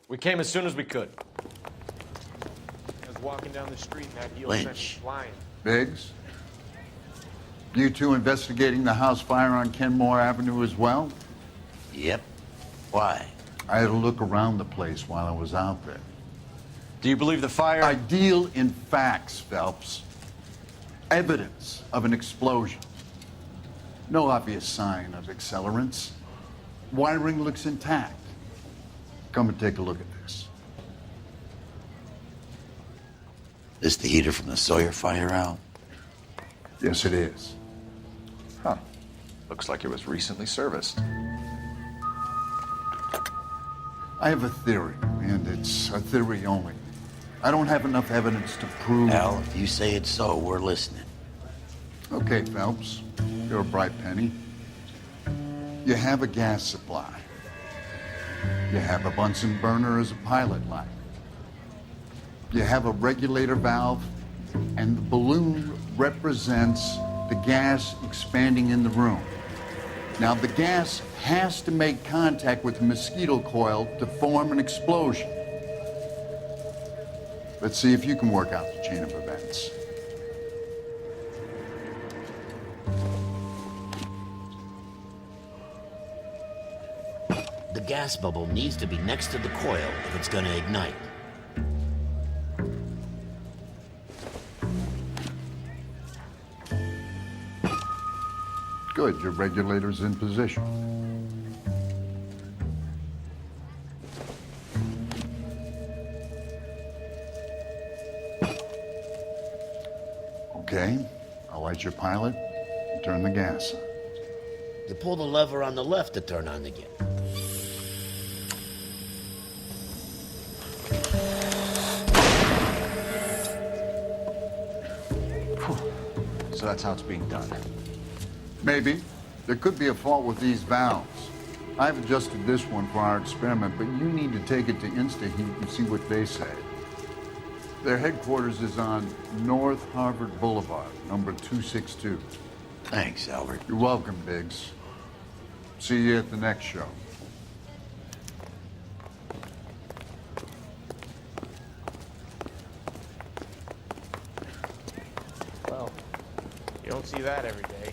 We came as soon as we could. I was walking down the street and that heel sent me Lynch. flying. Biggs? You two investigating the house fire on Kenmore Avenue as well? Yep. Why? I had a look around the place while I was out there. Do you believe the fire? I deal in facts, Phelps. Evidence of an explosion. No obvious sign of accelerants. Wiring looks intact. Come and take a look at this. This the heater from the Sawyer fire, Al? Yes, it is. Huh. Looks like it was recently serviced. I have a theory, and it's a theory only. I don't have enough evidence to prove... Al, if you say it's so, we're listening. Okay, Phelps. You're a bright penny. You have a gas supply. You have a Bunsen burner as a pilot light. You have a regulator valve, and the balloon represents the gas expanding in the room. Now, the gas has to make contact with the mosquito coil to form an explosion. Let's see if you can work out the chain of events. The gas bubble needs to be next to the coil if it's gonna ignite. Good, your regulator's in position. Okay, I'll light your pilot and turn the gas on. You pull the lever on the left to turn on again. So that's how it's being done. Maybe. There could be a fault with these valves. I've adjusted this one for our experiment, but you need to take it to InstaHeat and see what they say. Their headquarters is on North Harvard Boulevard, number 262. Thanks, Albert. You're welcome, Biggs. See you at the next show. Well, you don't see that every day.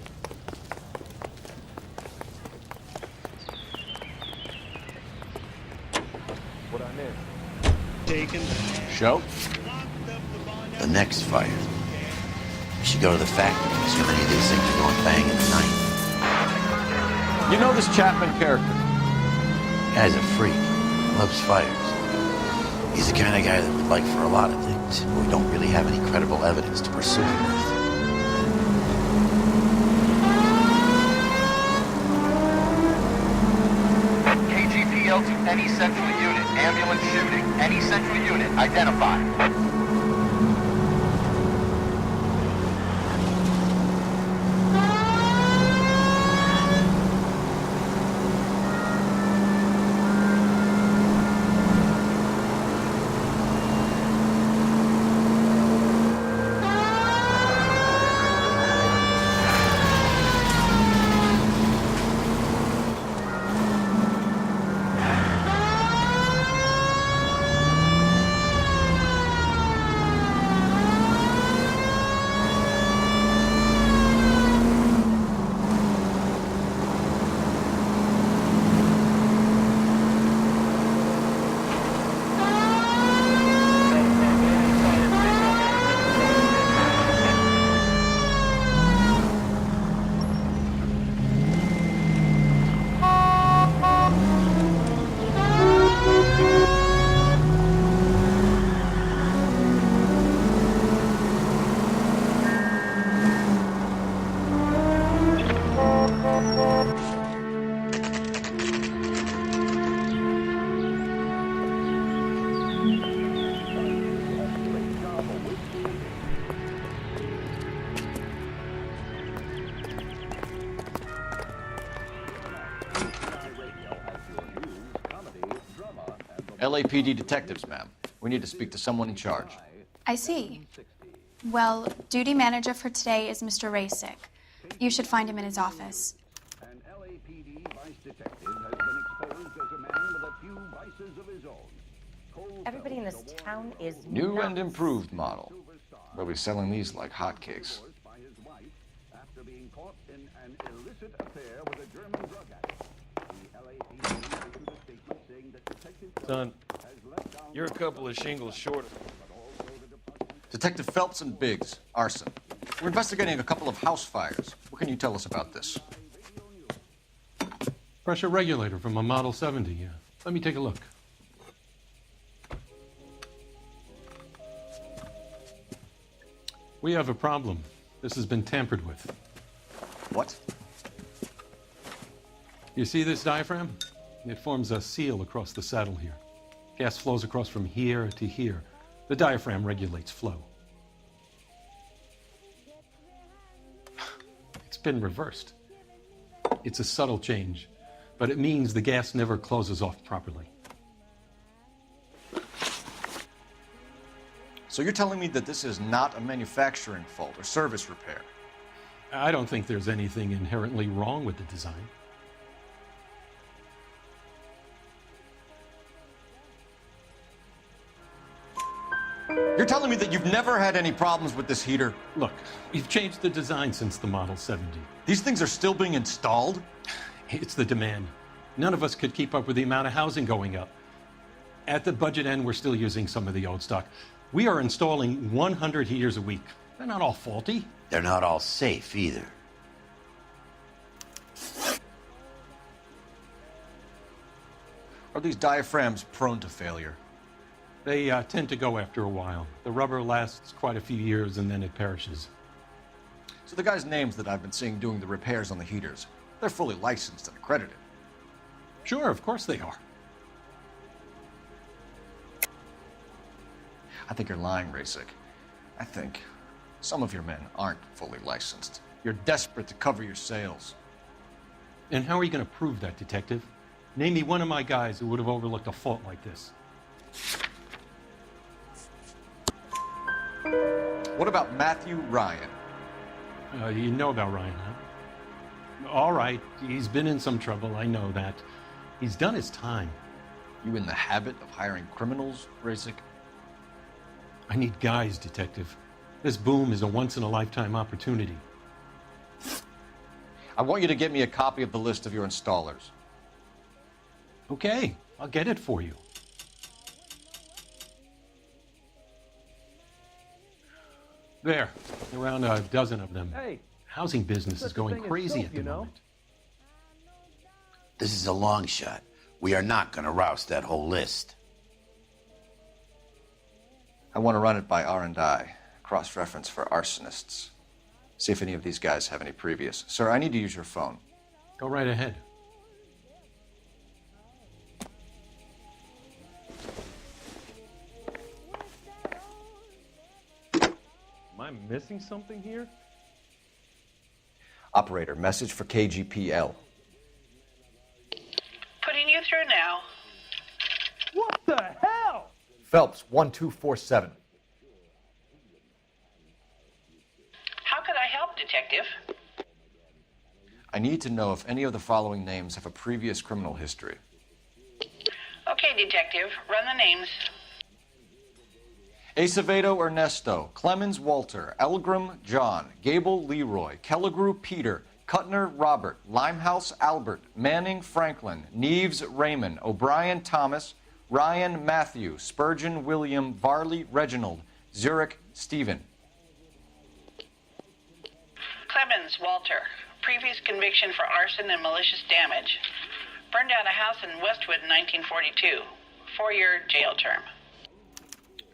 What I missed? Taken. Show? The next fire. We should go to the factory. So many of these things are going bang in the night. You know this Chapman character? Guy's a freak. Loves fires. He's the kind of guy that we'd like for a lot of things, but we don't really have any credible evidence to pursue him with. KGPL to any central unit. Ambulance shooting. Any central unit. Identify. LAPD detectives, ma'am. We need to speak to someone in charge. I see. Well, duty manager for today is Mr. Rasick. You should find him in his office. An LAPD vice detective has been exposed as a man with a few vices of his own. Everybody in this town is New nuts. and improved model. They'll be selling these like hotcakes. Son, you're a couple of shingles short. Detective Phelps and Biggs, arson. We're investigating a couple of house fires. What can you tell us about this? Pressure regulator from a Model 70, yeah. Let me take a look. We have a problem. This has been tampered with. What? You see this diaphragm? It forms a seal across the saddle here. Gas flows across from here to here. The diaphragm regulates flow. It's been reversed. It's a subtle change, but it means the gas never closes off properly. So you're telling me that this is not a manufacturing fault or service repair? I don't think there's anything inherently wrong with the design. You're telling me that you've never had any problems with this heater? Look, we've changed the design since the Model 70. These things are still being installed? It's the demand. None of us could keep up with the amount of housing going up. At the budget end, we're still using some of the old stock. We are installing 100 heaters a week. They're not all faulty. They're not all safe either. Are these diaphragms prone to failure? They tend to go after a while. The rubber lasts quite a few years and then it perishes. So the guys' names that I've been seeing doing the repairs on the heaters, they're fully licensed and accredited. Sure, of course they are. I think you're lying, Rasick. I think some of your men aren't fully licensed. You're desperate to cover your sales. And how are you going to prove that, Detective? Name me one of my guys who would have overlooked a fault like this. What about Matthew Ryan? You know about Ryan, huh? All right, he's been in some trouble, I know that. He's done his time. You in the habit of hiring criminals, Rasick? I need guys, Detective. This boom is a once-in-a-lifetime opportunity. I want you to get me a copy of the list of your installers. Okay, I'll get it for you. There, around a dozen of them. Hey, Housing business is going crazy at the know. moment. This is a long shot. We are not going to roust that whole list. I want to run it by R&I, cross-reference for arsonists. See if any of these guys have any previous. Sir, I need to use your phone. Go right ahead. Am I missing something here? Operator, message for KGPL. Putting you through now. What the hell? Phelps, 1247. How could I help, Detective? I need to know if any of the following names have a previous criminal history. Okay, Detective, run the names. Acevedo Ernesto, Clemens Walter, Elgram John, Gable Leroy, Kelligrew Peter, Kuttner Robert, Limehouse Albert, Manning Franklin, Neves Raymond, O'Brien Thomas, Ryan Matthew, Spurgeon William, Varley Reginald, Zurich Stephen. Clemens Walter, previous conviction for arson and malicious damage. Burned down a house in Westwood in 1942. 4-year jail term.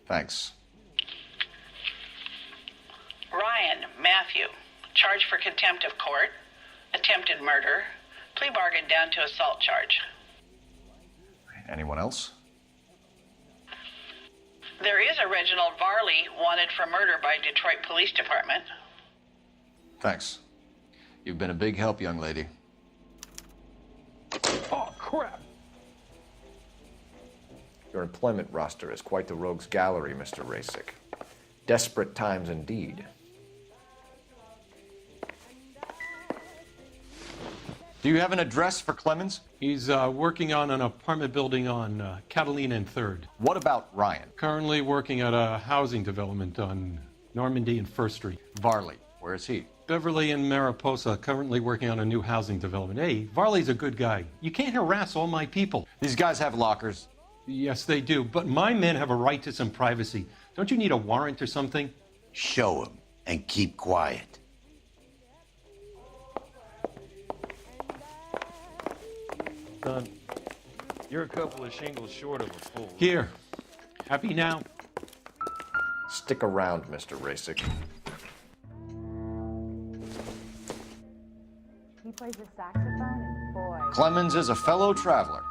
Thanks. Ryan Matthew, charged for contempt of court, attempted murder, plea bargain down to assault charge. Anyone else? There is a Reginald Varley wanted for murder by Detroit Police Department. Thanks. You've been a big help, young lady. Oh, crap. Your employment roster is quite the rogues gallery, Mr. Rasick. Desperate times indeed. Do you have an address for Clemens? He's working on an apartment building on Catalina and 3rd. What about Ryan? Currently working at a housing development on Normandy and 1st Street. Varley, where is he? Beverly and Mariposa, currently working on a new housing development. Hey, Varley's a good guy. You can't harass all my people. These guys have lockers. Yes, they do, but my men have a right to some privacy. Don't you need a warrant or something? Show him and keep quiet. Son, you're a couple of shingles short of a fool. Here. Happy now? Stick around, Mr. Rasick. He plays the saxophone, and boy. Clemens is a fellow traveler.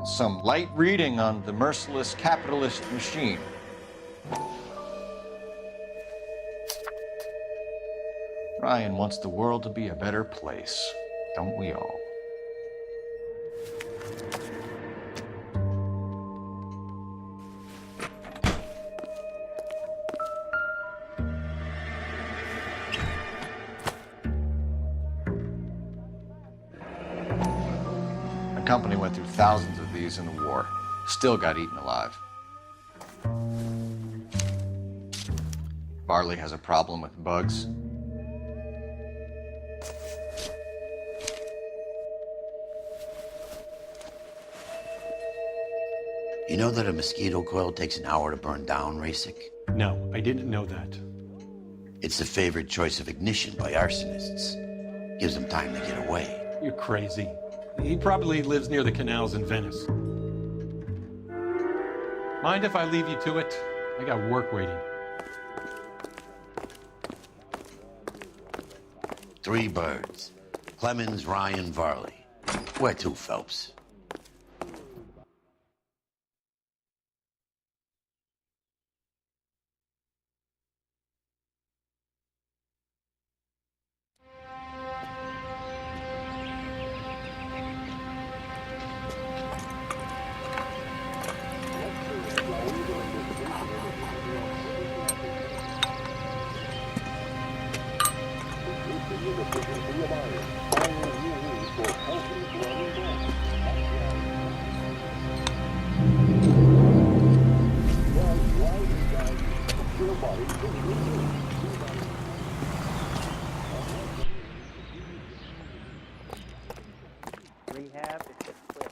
Some light reading on the merciless capitalist machine. Ryan wants the world to be a better place, don't we all? The company went through thousands of these in the war. Still got eaten alive. Varley has a problem with bugs. You know that a mosquito coil takes an hour to burn down, Rasick? No, I didn't know that. It's the favorite choice of ignition by arsonists. Gives them time to get away. You're crazy. He probably lives near the canals in Venice. Mind if I leave you to it? I got work waiting. 3 birds. Clemens, Ryan, Varley. Where to, Phelps? Rehab is just quit.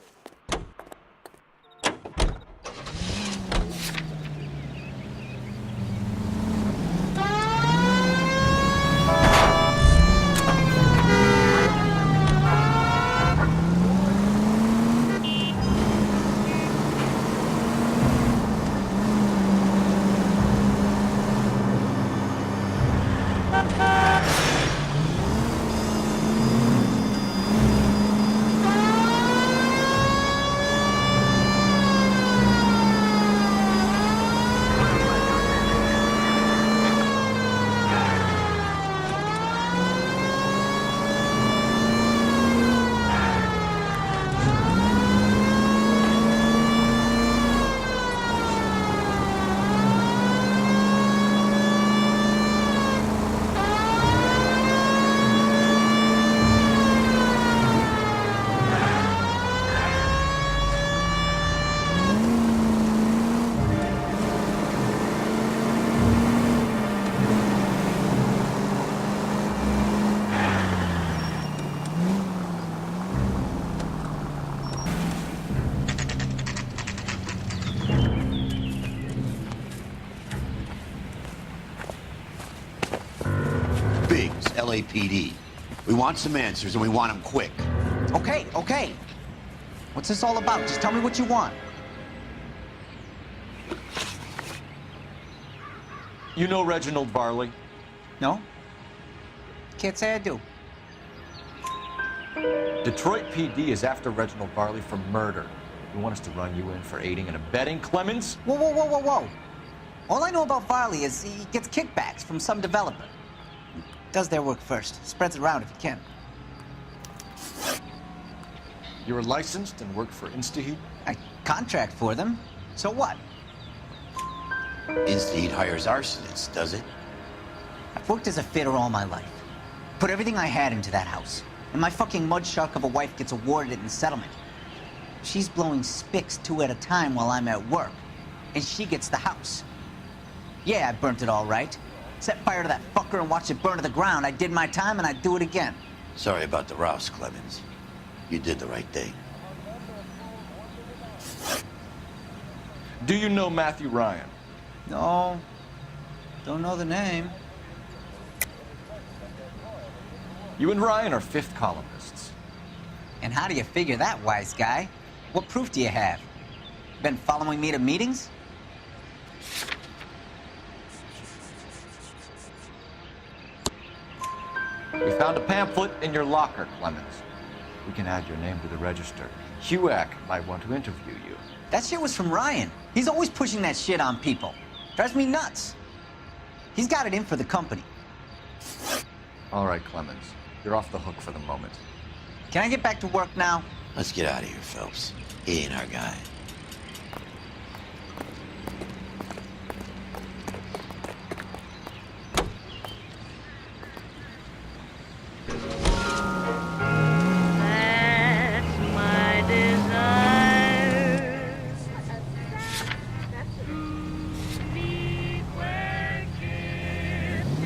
Biggs, LAPD. We want some answers, and we want them quick. Okay, okay. What's this all about? Just tell me what you want. You know Reginald Varley? No? Can't say I do. Detroit PD is after Reginald Varley for murder. You want us to run you in for aiding and abetting Clemens? Whoa, whoa, whoa, whoa, whoa. All I know about Farley is he gets kickbacks from some developer. Does their work first, spreads it around if he can. You're licensed and work for InstaHeat? I contract for them. So what? InstaHeat hires arsonists, does it? I've worked as a fitter all my life. Put everything I had into that house. And my fucking mud shark of a wife gets awarded it in settlement. She's blowing spics 2 at a time while I'm at work. And she gets the house. Yeah, I burnt it all right. Set fire to that fucker and watched it burn to the ground. I did my time and I'd do it again. Sorry about the rouse, Clemens. You did the right thing. Do you know Matthew Ryan? No. Don't know the name. You and Ryan are fifth columnists. And how do you figure that, wise guy? What proof do you have? Been following me to meetings? We found a pamphlet in your locker, Clemens. We can add your name to the register. HUAC might want to interview you. That shit was from Ryan. He's always pushing that shit on people. Drives me nuts. He's got it in for the company. All right, Clemens. You're off the hook for the moment. Can I get back to work now? Let's get out of here, Phelps. He ain't our guy.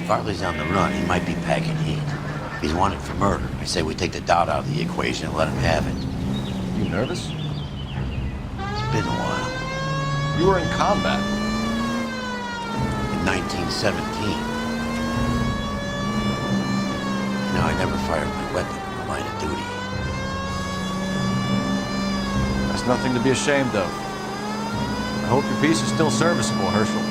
Farley's on the run. He might be packing heat. He's wanted for murder. I say we take the doubt out of the equation and let him have it. You nervous? It's been a while. You were in combat. In 1917. You know, I never fired my weapon in the line of duty. That's nothing to be ashamed of. I hope your piece is still serviceable, Herschel.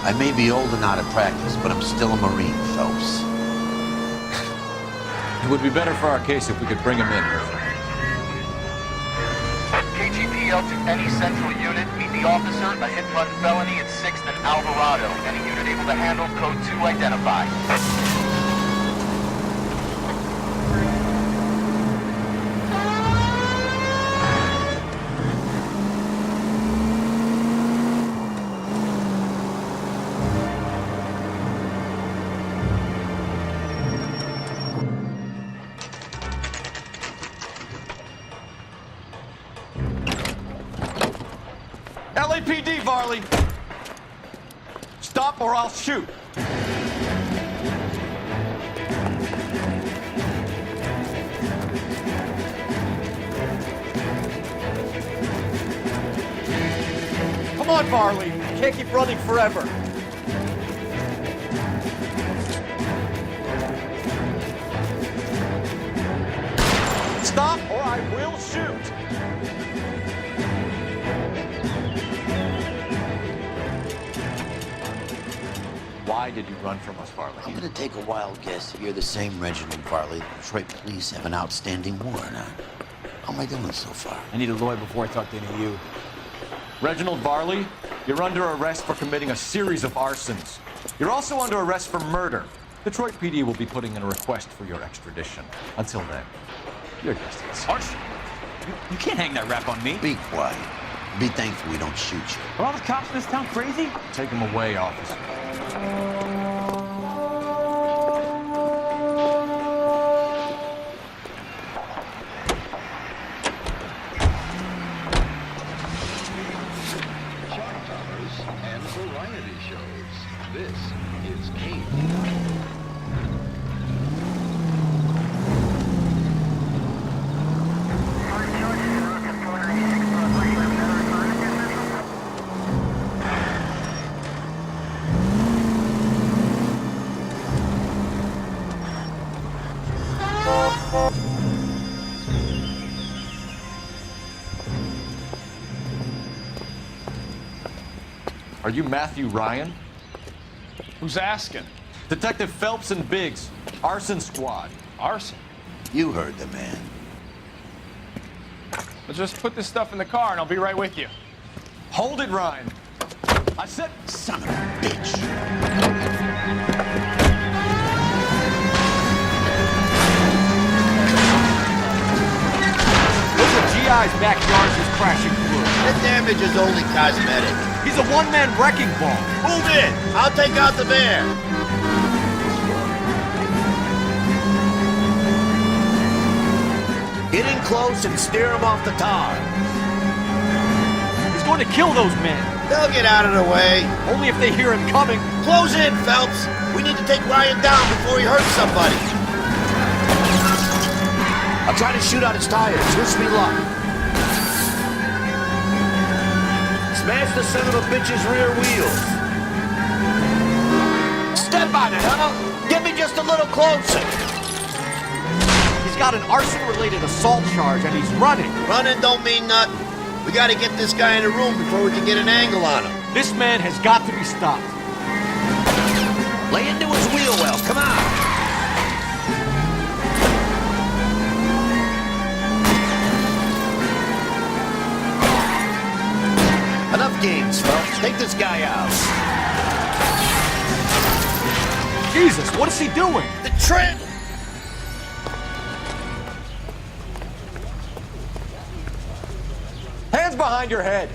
I may be old and out of practice, but I'm still a Marine, Phelps. It would be better for our case if we could bring him in, Herschel. KGPL to any central unit. Meet the officer, a hit-run felony at 6th and Alvarado. Any unit able to handle, code 2 identify. LAPD, Varley! Stop or I'll shoot! Come on, Varley! You can't keep running forever. Stop or I will shoot! Why did you run from us, Farley? I'm gonna take a wild guess that you're the same Reginald Farley the Detroit police have an outstanding warrant on. How am I doing so far? I need a lawyer before I talk to any of you. Reginald Varley, you're under arrest for committing a series of arsons. You're also under arrest for murder. Detroit PD will be putting in a request for your extradition. Until then, your distance. Arson? You can't hang that rap on me. Be quiet. Be thankful we don't shoot you. Are all the cops in this town crazy? Take him away, officer. And variety shows. This is Kate. Are you Matthew Ryan? Who's asking? Detective Phelps and Biggs, arson squad. Arson? You heard the man. Let's just put this stuff in the car and I'll be right with you. Hold it, Ryan. I said... Son of a bitch. Those are GI's backyards is crashing through. The damage is only cosmetic. He's a one-man wrecking ball. Move in. I'll take out the van. Get in close and steer him off the tar. He's going to kill those men. They'll get out of the way. Only if they hear him coming. Close in, Phelps. We need to take Ryan down before he hurts somebody. I'll try to shoot out his tires. Wish me luck. Smash the son of a bitch's rear wheels. Step on it, huh? Get me just a little closer. He's got an arson-related assault charge and he's running. Running don't mean nothing. We gotta get this guy in the room before we can get an angle on him. This man has got to be stopped. Lay into his wheel well, come on. Enough games, folks. Take this guy out. Jesus, what is he doing? The trend. Hands behind your head.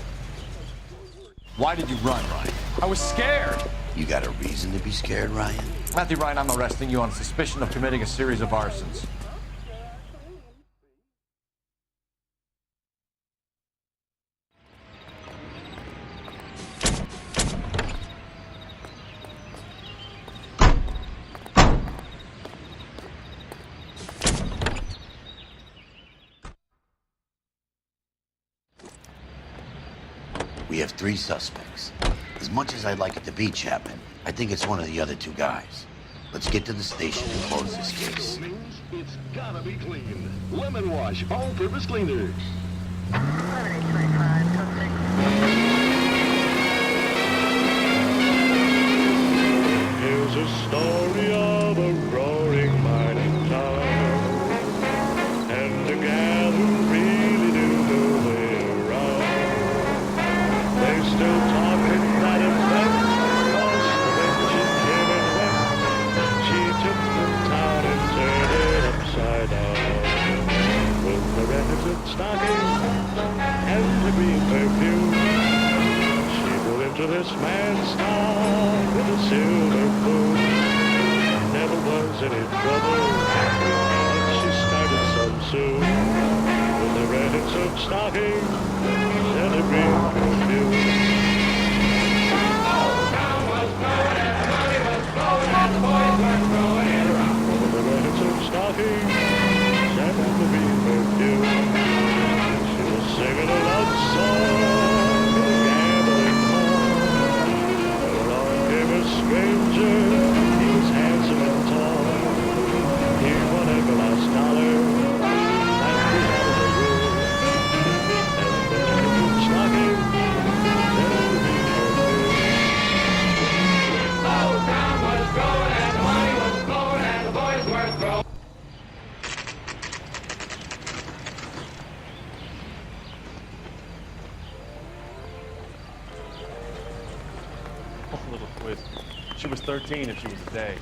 Why did you run, Ryan? I was scared. You got a reason to be scared, Ryan? Matthew Ryan, I'm arresting you on suspicion of committing a series of arsons. We have 3 suspects. As much as I'd like it to be Chapman, I think it's one of the other 2 guys. Let's get to the station and close this case. It's gotta be clean. Lemon Wash all-purpose cleaners. Here's a story of a roaring mining town, and a gal who really knew her way around. They still talking that event, cause when she came and went, she took the town and turned it upside down. With the reticent stocking and the green perfume, she flew into this man's town with a silver spoon. Never was any trouble, and she started some soon. With the reticent stocking and the green perfume. With the reticent stocking and the green perfume, she was singing a love song in a gambling hall. Along came a stranger, he was handsome and tall. He won every last dollar, and we had the rule. And the reticent stocking and the green perfume. Oh, town was growing and the money was flowing and the boys were throwing. A little twist. She was 13 if she was a day.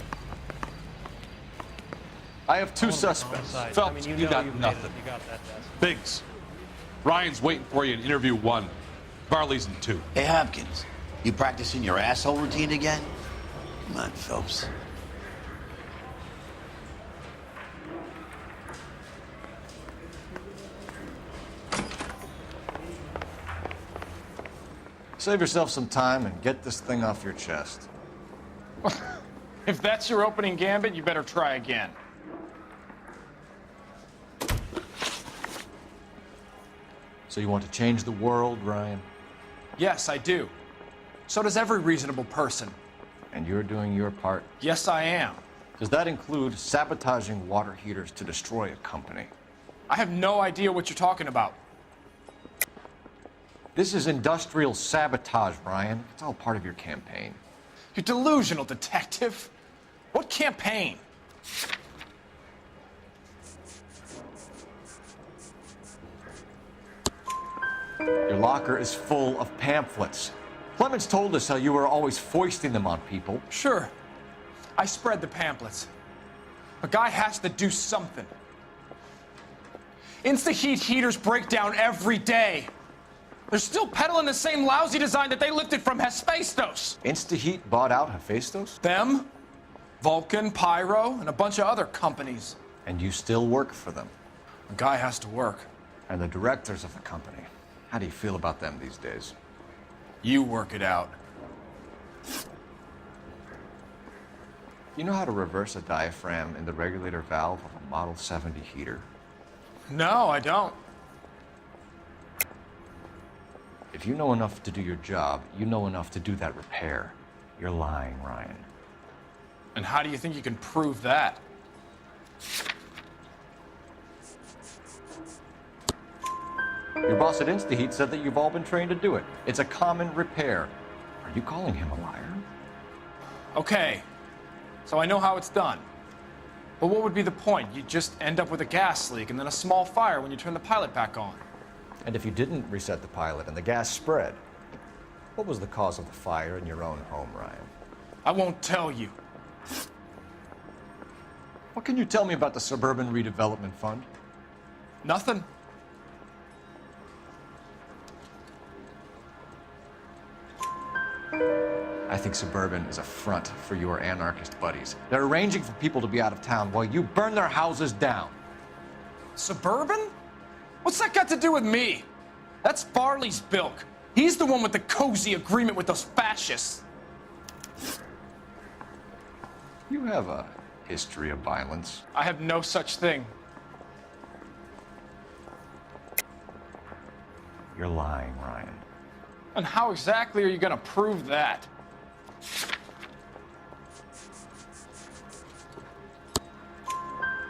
I have 2 suspects. Phelps, you got nothing. Biggs, Ryan's waiting for you in interview 1. Barley's in 2. Hey, Hopkins, you practicing your asshole routine again? Come on, Phelps. Save yourself some time and get this thing off your chest. If that's your opening gambit, you better try again. So you want to change the world, Ryan? Yes, I do. So does every reasonable person. And you're doing your part? Yes, I am. Does that include sabotaging water heaters to destroy a company? I have no idea what you're talking about. This is industrial sabotage, Ryan. It's all part of your campaign. You delusional detective. What campaign? Your locker is full of pamphlets. Clemens told us how you were always foisting them on people. Sure. I spread the pamphlets. A guy has to do something. Insta-heat heaters break down every day. They're still peddling the same lousy design that they lifted from Hephaestus. Insta-heat bought out Hephaestus? Them, Vulcan, Pyro, and a bunch of other companies. And you still work for them? A guy has to work. And the directors of the company. How do you feel about them these days? You work it out. You know how to reverse a diaphragm in the regulator valve of a Model 70 heater? No, I don't. If you know enough to do your job, you know enough to do that repair. You're lying, Ryan. And how do you think you can prove that? Your boss at InstaHeat said that you've all been trained to do it. It's a common repair. Are you calling him a liar? Okay, so I know how it's done. But what would be the point? You just end up with a gas leak and then a small fire when you turn the pilot back on. And if you didn't reset the pilot and the gas spread, what was the cause of the fire in your own home, Ryan? I won't tell you. What can you tell me about the Suburban Redevelopment Fund? Nothing. I think Suburban is a front for your anarchist buddies. They're arranging for people to be out of town while you burn their houses down. Suburban? What's that got to do with me? That's Farley's bilk. He's the one with the cozy agreement with those fascists. You have a history of violence. I have no such thing. You're lying, Ryan. And how exactly are you going to prove that?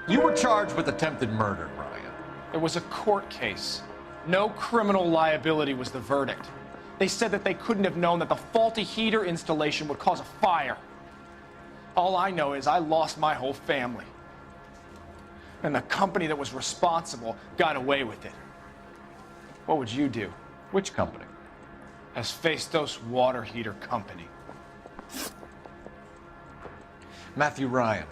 You were charged with attempted murder, Ryan. It was a court case. No criminal liability was the verdict. They said that they couldn't have known that the faulty heater installation would cause a fire. All I know is I lost my whole family. And the company that was responsible got away with it. What would you do? Which company? Hephaestus Water Heater Company. Matthew Ryan,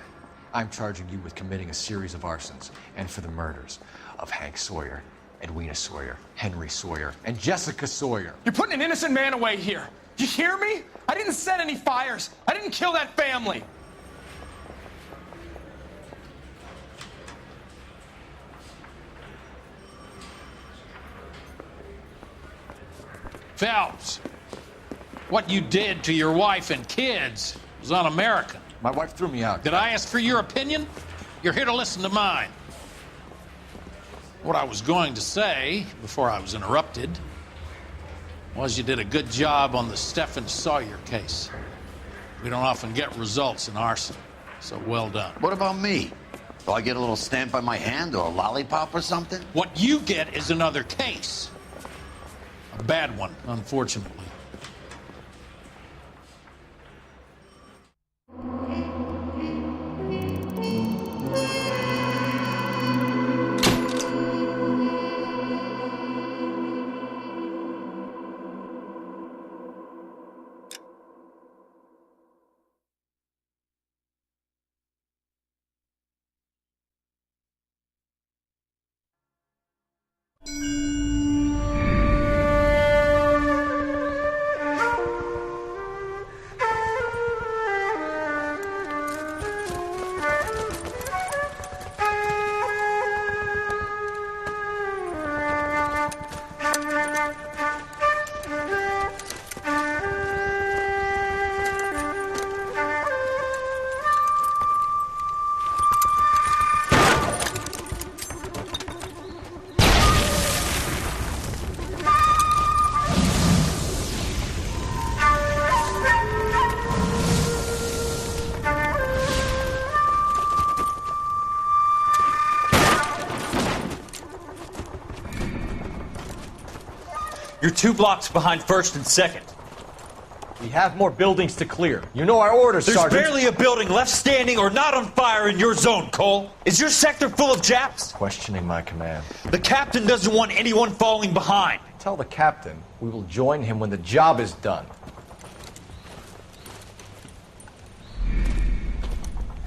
I'm charging you with committing a series of arsons and for the murders of Hank Sawyer, Edwina Sawyer, Henry Sawyer, and Jessica Sawyer. You're putting an innocent man away here. You hear me? I didn't set any fires. I didn't kill that family. Phelps, what you did to your wife and kids was un-American. My wife threw me out. Did I ask for your opinion? You're here to listen to mine. What I was going to say, before I was interrupted, was you did a good job on the Stephen Sawyer case. We don't often get results in arson, so well done. What about me? Do I get a little stamp on my hand or a lollipop or something? What you get is another case. A bad one, unfortunately. You're 2 blocks behind 1st and 2nd. We have more buildings to clear. You know our orders, There's Sergeant. barely a building left standing or not on fire in your zone, Cole. Is your sector full of Japs? Questioning my command. The captain doesn't want anyone falling behind. Tell the captain we will join him when the job is done.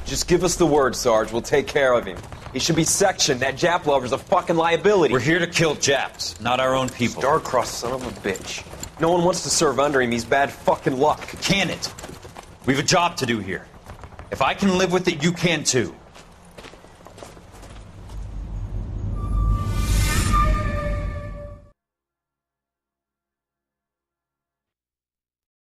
Just give us the word, Sarge. We'll take care of him. He should be sectioned. That Jap lover's a fucking liability. We're here to kill Japs, not our own people. Star-crossed son of a bitch. No one wants to serve under him. He's bad fucking luck. Can it? We have a job to do here. If I can live with it, you can too.